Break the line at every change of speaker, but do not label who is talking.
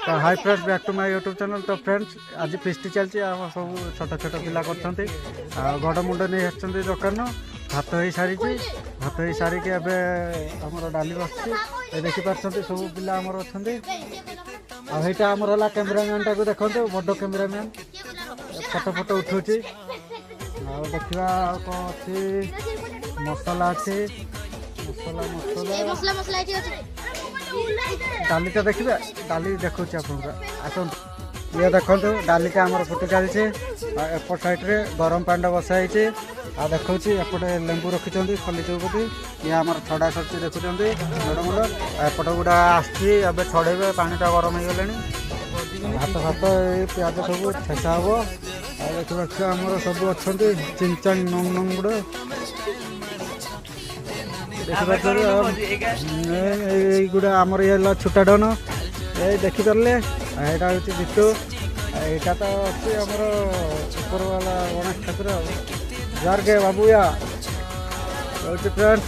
तो hi friends back to my YouTube channel. तो friends आज फिस्ट चलती सब छोट छोट पिला कर गड़ मुंड नहीं आसुँच दुकान भात हो सारी भात हो सारिकी एम डाली बस देखिपार सब पिला आमर अच्छा आईटा आमर है कैमेरामैन टाक देखो बड़ कैमेरामैन फोटो फोटो उठाऊँ देखा कौन अच्छी मसला अच्छी मसला मसला डालीटा देखिए डाली देखा आसतु ये देखो डालीटा आमर फुटी चलती एपट साइड्रे गरम पानी बसाई आ देखा एपटे लेंबू रखिंट खली चौपति ये आम छड़ा सब्जी देखुं बड़ एपट गुड़ा आसब छड़े पानीटा गरम हो गले भात भात प्याज सब छेचा हम देखा आमर सब अच्छा चिंचांग नंग नंग गुड़ा गुड़ा आमर ये छोटा डन ये देखिपारे यहाँ हूँ जितु यहाँ तो अच्छी आमर ऊपर वाला गणेश ठाकुर जार के बाबूया फ्रेंड्स।